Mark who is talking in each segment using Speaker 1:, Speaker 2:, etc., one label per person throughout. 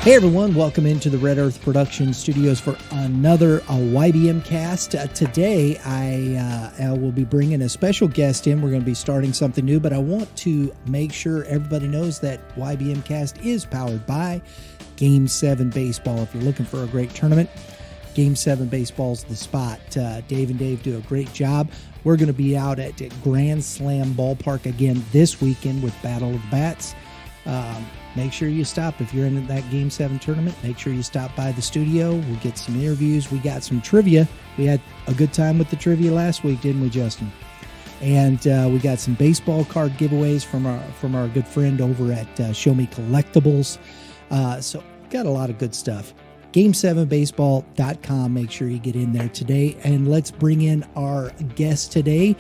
Speaker 1: Hey everyone, welcome into the Red Earth Production Studios for another YBMcast. Today I will be bringing a special guest in. We're going to be starting something new, but I want to make sure everybody knows that YBMcast is powered by Game 7 Baseball. If you're looking for a great tournament, Game 7 Baseball's the spot. Dave and Dave do a great job. We're going to be out at Grand Slam Ballpark again this weekend with Battle of the Bats. Make sure you stop if you're in that Game 7 tournament. Make sure you stop by the studio. We'll get some interviews. We got some trivia. We had a good time with the trivia last week, didn't we, Justin? And we got some baseball card giveaways from our good friend over at Show Me Collectibles. So got a lot of good stuff. Game7baseball.com. Make sure you get in there today. And let's bring in our guest today.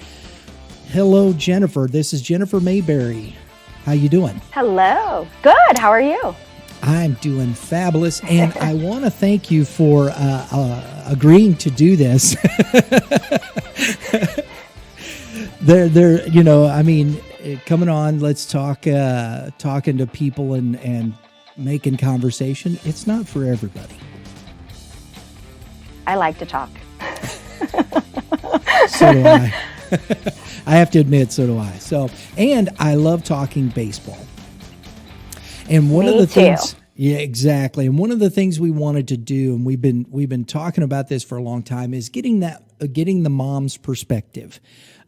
Speaker 1: Hello, Jennifer. This is Jennifer Mayberry. How you doing?
Speaker 2: Hello. Good. How are you?
Speaker 1: I'm doing fabulous, and I want to thank you for agreeing to do this. Coming on, let's talk, talking to people and making conversation. It's not for everybody.
Speaker 2: I like to talk.
Speaker 1: So do I. I have to admit, so do I. So, and I love talking baseball. And one of the things, yeah, exactly. And one of the things we wanted to do, and we've been talking about this for a long time, is getting the mom's perspective.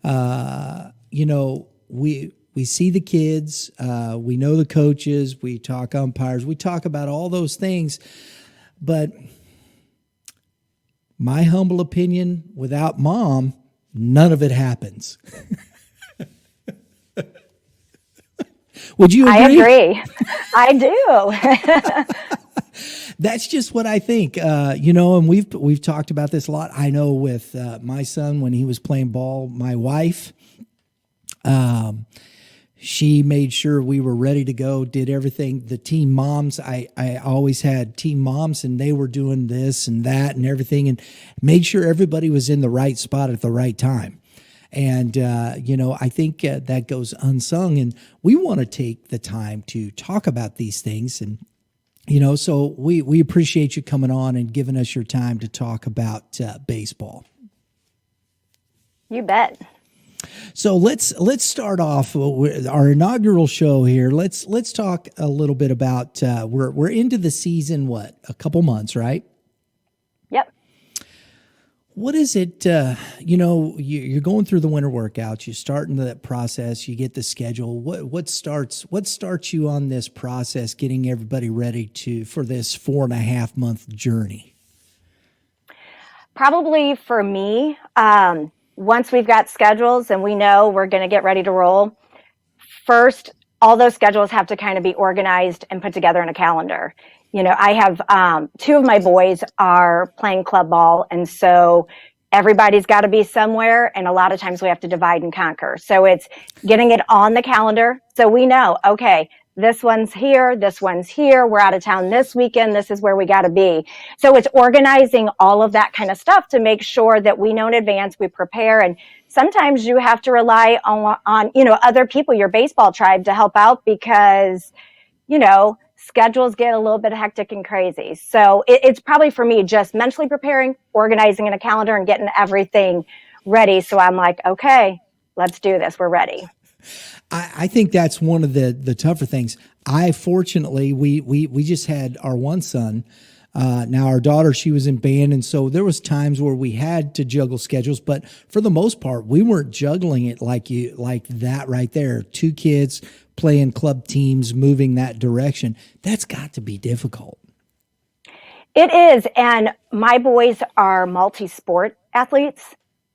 Speaker 1: We see the kids, we know the coaches, we talk umpires, we talk about all those things, but my humble opinion, without mom, none of it happens. Would you agree?
Speaker 2: I agree. I do.
Speaker 1: That's just what I think. And we've talked about this a lot. I know with my son when he was playing ball, my wife, she made sure we were ready to go, did everything. The team moms, I always had team moms, and they were doing this and that and everything, and made sure everybody was in the right spot at the right time. And, I think that goes unsung, and we want to take the time to talk about these things. And, so we appreciate you coming on and giving us your time to talk about baseball.
Speaker 2: You bet.
Speaker 1: So let's start off with our inaugural show here. Let's talk a little bit about we're into the season. What, a couple months, right?
Speaker 2: Yep.
Speaker 1: What is it? You're going through the winter workouts. You start into that process. You get the schedule. What starts you on this process, getting everybody ready for this 4.5 month journey?
Speaker 2: Probably for me. Once we've got schedules and we know we're going to get ready to roll, first, all those schedules have to kind of be organized and put together in a calendar. I have 2 of my boys are playing club ball, and so everybody's got to be somewhere, and a lot of times we have to divide and conquer. So it's getting it on the calendar so we know, okay, this one's here, we're out of town this weekend, this is where we got to be. So it's organizing all of that kind of stuff to make sure that we know in advance, we prepare. And sometimes you have to rely on other people, your baseball tribe, to help out because, schedules get a little bit hectic and crazy. So it's probably for me just mentally preparing, organizing in a calendar, and getting everything ready. So I'm like, okay, let's do this. We're ready.
Speaker 1: I think that's one of the tougher things. Fortunately, we just had our one son. Now our daughter, she was in band, and so there was times where we had to juggle schedules, but for the most part, we weren't juggling it like that right there. 2 kids playing club teams, moving that direction. That's got to be difficult.
Speaker 2: It is, and my boys are multi-sport athletes,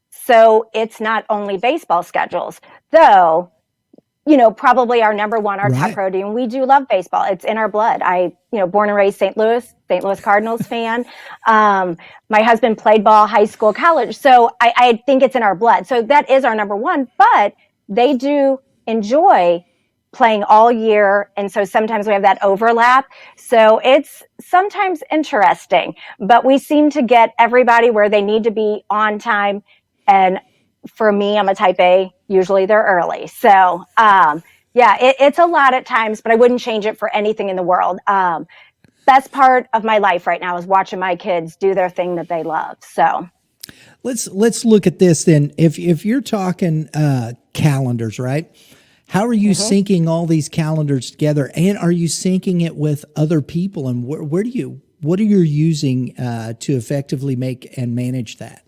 Speaker 2: so it's not only baseball schedules, though. Probably our number one, our top priority. And we do love baseball. It's in our blood. Born and raised St. Louis Cardinals fan. My husband played ball, high school, college. So I think it's in our blood. So that is our number one, but they do enjoy playing all year. And so sometimes we have that overlap. So it's sometimes interesting, but we seem to get everybody where they need to be on time. And for me, I'm a type A. Usually they're early. So, it's a lot at times, but I wouldn't change it for anything in the world. best part of my life right now is watching my kids do their thing that they love. So
Speaker 1: let's look at this then. If you're talking calendars, right? How are you syncing all these calendars together, and are you syncing it with other people? And what are you using to effectively make and manage that?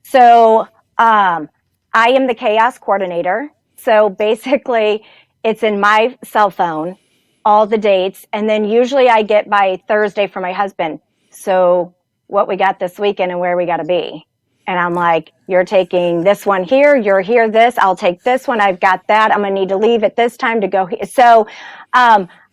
Speaker 2: So I am the chaos coordinator. So basically, it's in my cell phone, all the dates. And then usually I get by Thursday from my husband. So what we got this weekend and where we got to be. And I'm like, you're taking this one here, you're here, this, I'll take this one. I've got that. I'm going to need to leave at this time to go here. So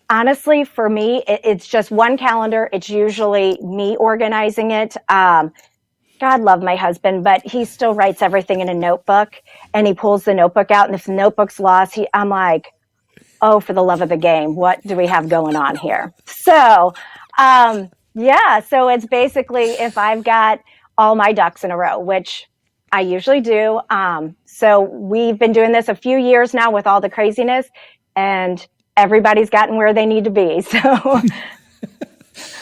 Speaker 2: honestly, for me, it's just one calendar. It's usually me organizing it. God love my husband, but he still writes everything in a notebook, and he pulls the notebook out. And if the notebook's lost, I'm like, oh, for the love of the game, what do we have going on here? So, so it's basically if I've got all my ducks in a row, which I usually do. So we've been doing this a few years now with all the craziness, and everybody's gotten where they need to be. So.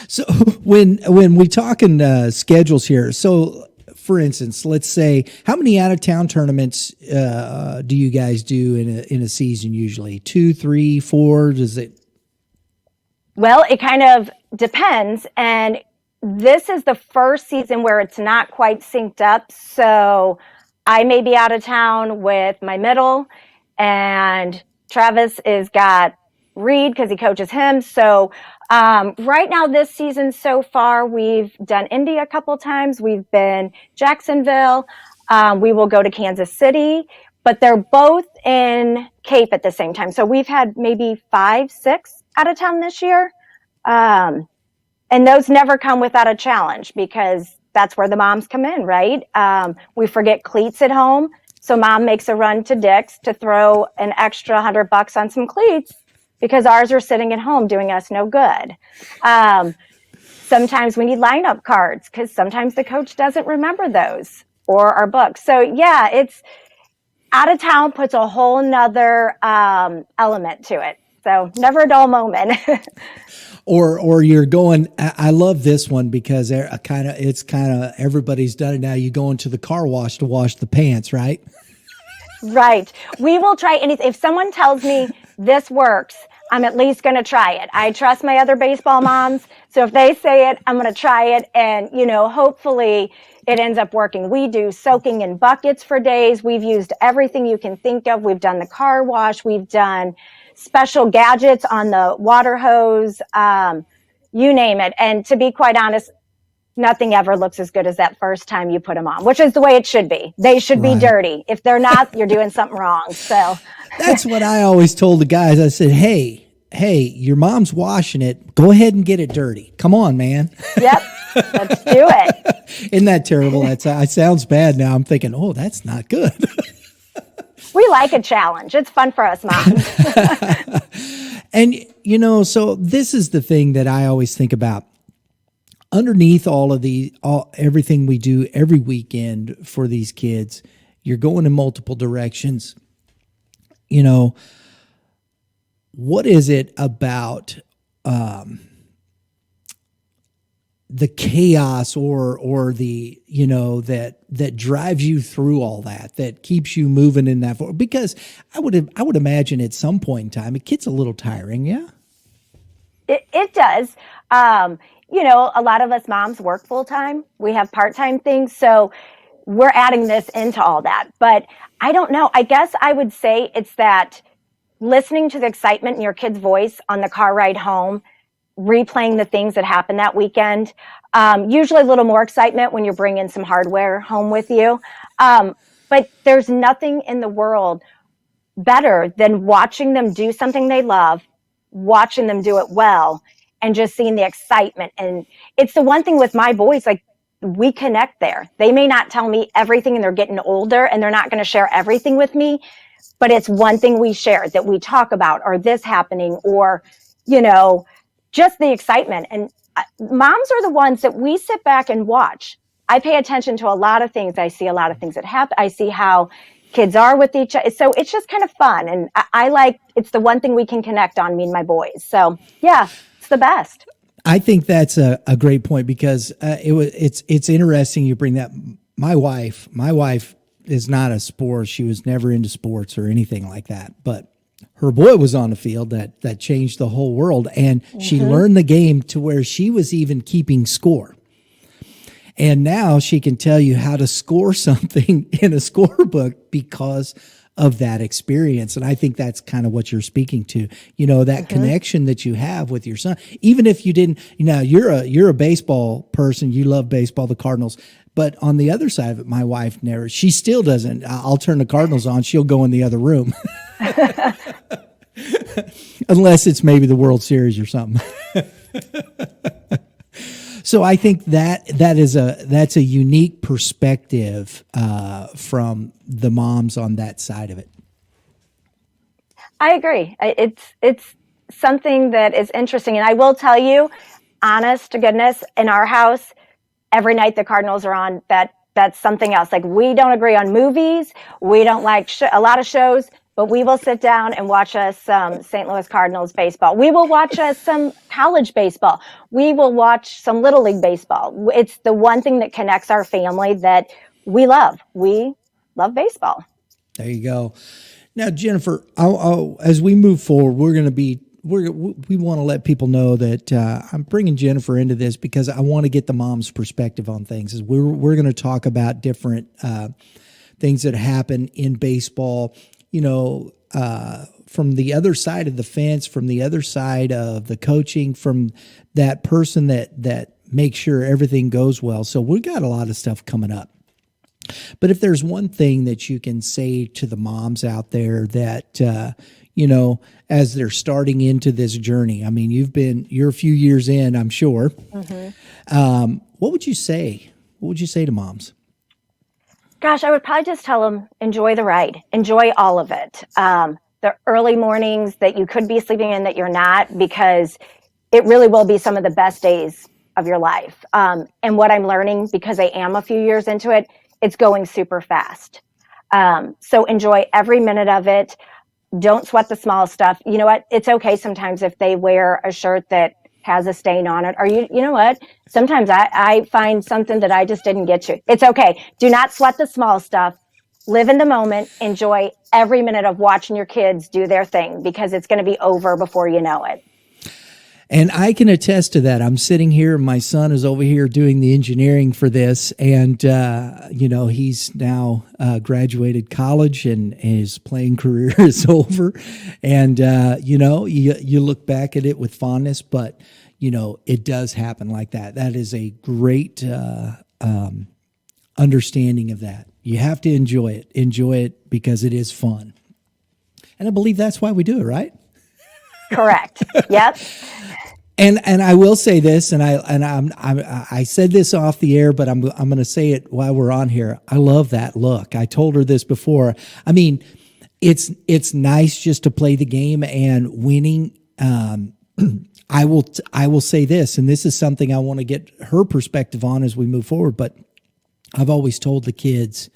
Speaker 1: So when we talk in schedules here, so for instance, let's say, how many out of town tournaments do you guys do in a season? Usually 2, 3, 4. Does it?
Speaker 2: Well, it kind of depends, and this is the first season where it's not quite synced up. So I may be out of town with my middle, and Travis is got Reed because he coaches him. So right now this season so far, we've done Indy a couple times. We've been Jacksonville. We will go to Kansas City, but they're both in Cape at the same time. So we've had maybe 5, 6 out of town this year. And those never come without a challenge because that's where the moms come in, right? We forget cleats at home. So mom makes a run to Dick's to throw an extra $100 on some cleats because ours are sitting at home doing us no good. Sometimes we need lineup cards because sometimes the coach doesn't remember those or our books. So yeah, it's out of town puts a whole nother element to it. So never a dull moment.
Speaker 1: Or you're going. I love this one because it's kind of everybody's done it now. You go into the car wash to wash the pants, right?
Speaker 2: Right. We will try anything. If someone tells me this works, I'm at least going to try it. I trust my other baseball moms. So if they say it, I'm going to try it. And, hopefully it ends up working. We do soaking in buckets for days. We've used everything you can think of. We've done the car wash. We've done special gadgets on the water hose, you name it. And to be quite honest, nothing ever looks as good as that first time you put them on, which is the way it should be. They should be dirty. If they're not, you're doing something wrong. So
Speaker 1: that's what I always told the guys. I said, hey, your mom's washing it. Go ahead and get it dirty. Come on, man.
Speaker 2: Yep. Let's do it.
Speaker 1: Isn't that terrible? It sounds bad now. I'm thinking, oh, that's not good.
Speaker 2: We like a challenge. It's fun for us moms.
Speaker 1: And, so this is the thing that I always think about. Underneath everything we do every weekend for these kids, you're going in multiple directions. What is it about the chaos or the that drives you through all that keeps you moving in that forward? Because I would imagine at some point in time it gets a little tiring. Yeah,
Speaker 2: it does. A lot of us moms work full time. We have part-time things, so we're adding this into all that. But I don't know. I guess I would say it's that listening to the excitement in your kid's voice on the car ride home, replaying the things that happened that weekend. Usually a little more excitement when you're bringing some hardware home with you. But there's nothing in the world better than watching them do something they love, watching them do it well, and just seeing the excitement. And it's the one thing with my boys, like we connect there. They may not tell me everything and they're getting older and they're not going to share everything with me, but it's one thing we share that we talk about, or this happening, or, just the excitement. And moms are the ones that we sit back and watch. I pay attention to a lot of things. I see a lot of things that happen. I see how kids are with each other. So it's just kind of fun. And I like, it's the one thing we can connect on, me and my boys. So yeah, it's the best.
Speaker 1: I think that's a great point because it's interesting you bring that. My wife is not a sport. She was never into sports or anything like that, but her boy was on the field that changed the whole world. And she learned the game to where she was even keeping score. And now she can tell you how to score something in a scorebook because of that experience. And I think that's kind of what you're speaking to, that connection that you have with your son, even if you didn't, you're a baseball person, you love baseball, the Cardinals, but on the other side of it, my wife she still doesn't. I'll turn the Cardinals on. She'll go in the other room. Unless it's maybe the World Series or something. So I think that's a unique perspective from the moms on that side of it.
Speaker 2: I agree. It's something that is interesting, and I will tell you, honest to goodness, in our house, every night the Cardinals are on. That's something else. Like, we don't agree on movies, we don't like a lot of shows, but we will sit down and watch us some St. Louis Cardinals baseball. We will watch us some college baseball. We will watch some Little League baseball. It's the one thing that connects our family that we love. We love baseball.
Speaker 1: There you go. Now, Jennifer, as we move forward, we want to let people know that I'm bringing Jennifer into this because I want to get the mom's perspective on things. As we're going to talk about different things that happen in baseball, from the other side of the fence, from the other side of the coaching, from that person that makes sure everything goes well. So we've got a lot of stuff coming up. But if there's one thing that you can say to the moms out there that, as they're starting into this journey, I mean, you're a few years in, I'm sure. What would you say? What would you say to moms?
Speaker 2: Gosh, I would probably just tell them, enjoy the ride, enjoy all of it. The early mornings that you could be sleeping in that you're not, because it really will be some of the best days of your life. And what I'm learning, because I am a few years into it, it's going super fast. So enjoy every minute of it. Don't sweat the small stuff. You know what? It's okay sometimes if they wear a shirt that has a stain on it, or you know what? Sometimes I find something that I just didn't get to. It's okay. Do not sweat the small stuff. Live in the moment. Enjoy every minute of watching your kids do their thing, because it's going to be over before you know it.
Speaker 1: And I can attest to that. I'm sitting here, my son is over here doing the engineering for this, and he's now graduated college and his playing career is over. And you look back at it with fondness, but it does happen like that. That is a great understanding of that. You have to enjoy it because it is fun. And I believe that's why we do it, right?
Speaker 2: Correct. Yep.
Speaker 1: And I will say this, and I said this off the air, but I'm going to say it while we're on here. I love that look. I told her this before. I mean, it's nice just to play the game, and winning. I will say this, and this is something I want to get her perspective on as we move forward. But I've always told the kids,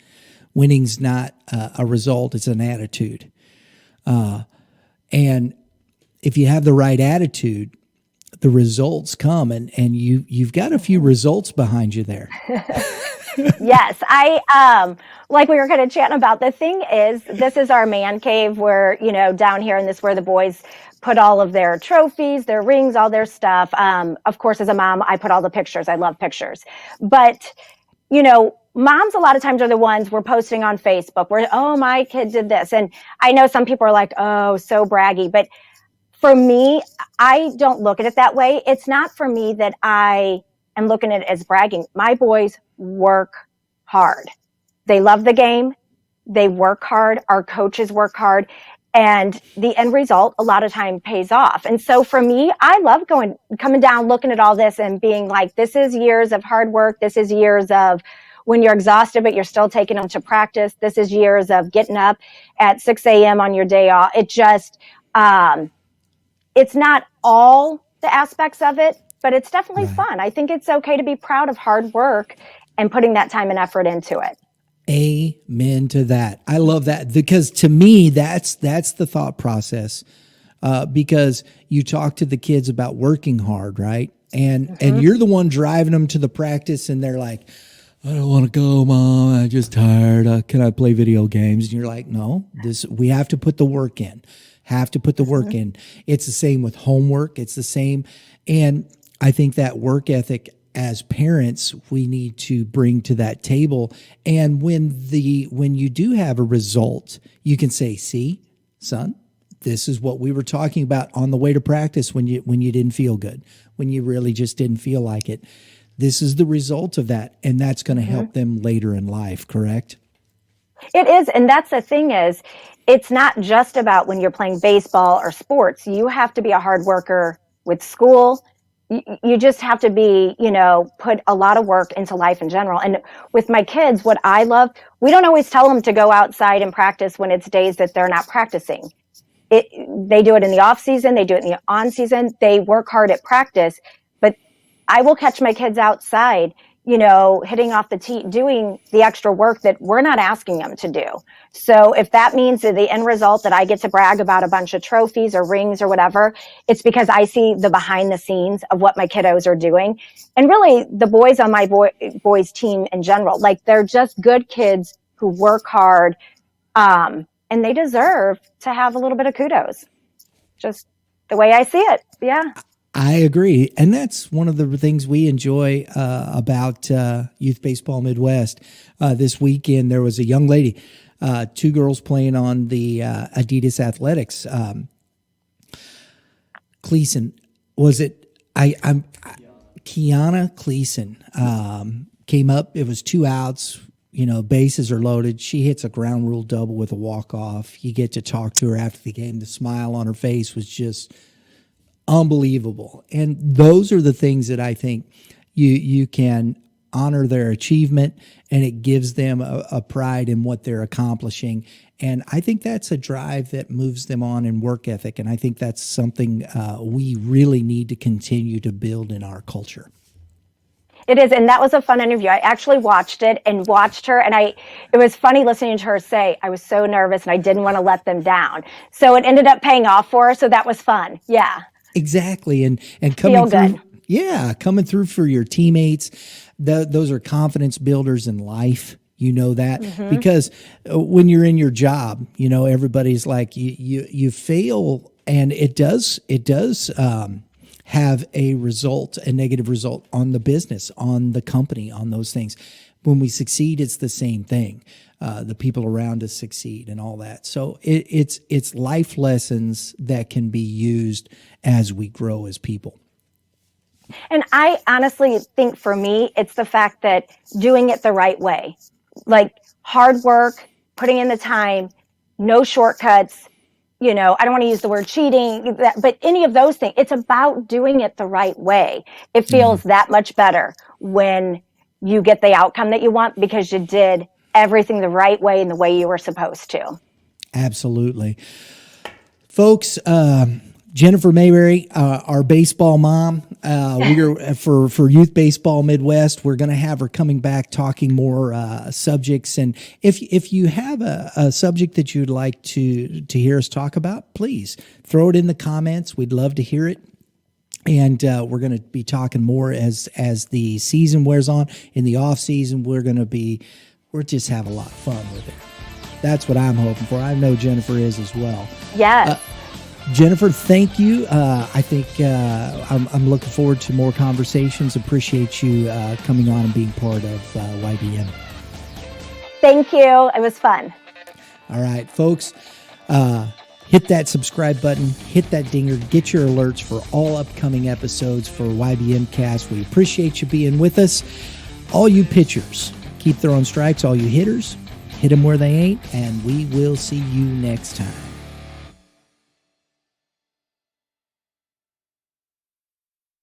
Speaker 1: winning's not a result; it's an attitude. And if you have the right attitude, the results come, and you've got a few results behind you there.
Speaker 2: Yes, I like we were kind of chatting about. The thing is, this is our man cave where, down here, and this is where the boys put all of their trophies, their rings, all their stuff. Of course, as a mom, I put all the pictures. I love pictures. But, moms a lot of times are the ones we're posting on Facebook where, oh, my kid did this. And I know some people are like, oh, so braggy. But for me, I don't look at it that way. It's not for me that I am looking at it as bragging. My boys work hard. They love the game. They work hard. Our coaches work hard. And the end result a lot of time pays off. And so for me, I love coming down, looking at all this and being like, this is years of hard work. This is years of when you're exhausted, but you're still taking them to practice. This is years of getting up at 6 a.m. on your day off. It just, it's not all the aspects of it, but it's definitely fun. I think it's okay to be proud of hard work and putting that time and effort into it. Amen
Speaker 1: to that. I love that, because to me, that's the thought process because you talk to the kids about working hard, right? And you're the one driving them to the practice, and they're like, I don't want to go, Mom. I'm just tired. Can I play video games? And you're like, no, we have to put the work in. Have to put the work in. It's the same with homework. It's the same. And I think that work ethic as parents, we need to bring to that table. And when you do have a result, you can say, see, son, this is what we were talking about on the way to practice when you didn't feel good, when you really just didn't feel like it. This is the result of that, and that's going to help them later in life, correct?
Speaker 2: It is, and that's the thing is, it's not just about when you're playing baseball or sports. You have to be a hard worker with school. You just have to be, put a lot of work into life in general. And with my kids, what I love, we don't always tell them to go outside and practice when it's days that they're not practicing. They do it in the off season. They do it in the on season. They work hard at practice, but I will catch my kids outside, hitting off the tee, doing the extra work that we're not asking them to do. So if that means that the end result that I get to brag about a bunch of trophies or rings or whatever, it's because I see the behind the scenes of what my kiddos are doing. And really the boys on my boys team in general, like they're just good kids who work hard, and they deserve to have a little bit of kudos. Just the way I see it. Yeah.
Speaker 1: I agree. And that's one of the things we enjoy about Youth Baseball Midwest. This weekend, there was a young lady, 2 girls playing on the Adidas Athletics. Cleason, was it? Kiana Cleason came up. It was 2 outs. Bases are loaded. She hits a ground rule double with a walk-off. You get to talk to her after the game. The smile on her face was just unbelievable. And those are the things that I think you can honor their achievement, and it gives them a pride in what they're accomplishing. And I think that's a drive that moves them on in work ethic. And I think that's something we really need to continue to build in our culture.
Speaker 2: It is, and that was a fun interview. I actually watched it and watched her, and it was funny listening to her say, I was so nervous and I didn't want to let them down. So it ended up paying off for her, so that was fun. Yeah. Exactly.
Speaker 1: And coming through, coming through for your teammates, those are confidence builders in life. That because when you're in your job, everybody's like, you fail, and it does have a negative result on the business, on the company, on those things. When we succeed, it's the same thing. The people around us succeed and all that. So it's life lessons that can be used as we grow as people.
Speaker 2: And I honestly think for me, it's the fact that doing it the right way, like hard work, putting in the time, no shortcuts. I don't want to use the word cheating, but any of those things, it's about doing it the right way. It feels that much better when you get the outcome that you want because you did everything the right way and the way you were supposed to.
Speaker 1: Absolutely. Folks, Jennifer Mayberry, our baseball mom, we're for Youth Baseball Midwest. We're going to have her coming back talking more subjects. And if you have a subject that you'd like to hear us talk about, please throw it in the comments. We'd love to hear it. And we're going to be talking more as the season wears on. In the off season, we'll just have a lot of fun with it. That's what I'm hoping for. I know Jennifer is as well.
Speaker 2: Yes.
Speaker 1: Jennifer, thank you. I think I'm looking forward to more conversations. Appreciate you coming on and being part of YBM.
Speaker 2: Thank you. It was fun.
Speaker 1: All right, folks. Hit that subscribe button. Hit that dinger. Get your alerts for all upcoming episodes for YBMcast. We appreciate you being with us. All you pitchers, keep throwing strikes. All you hitters, hit them where they ain't. And we will see you next time.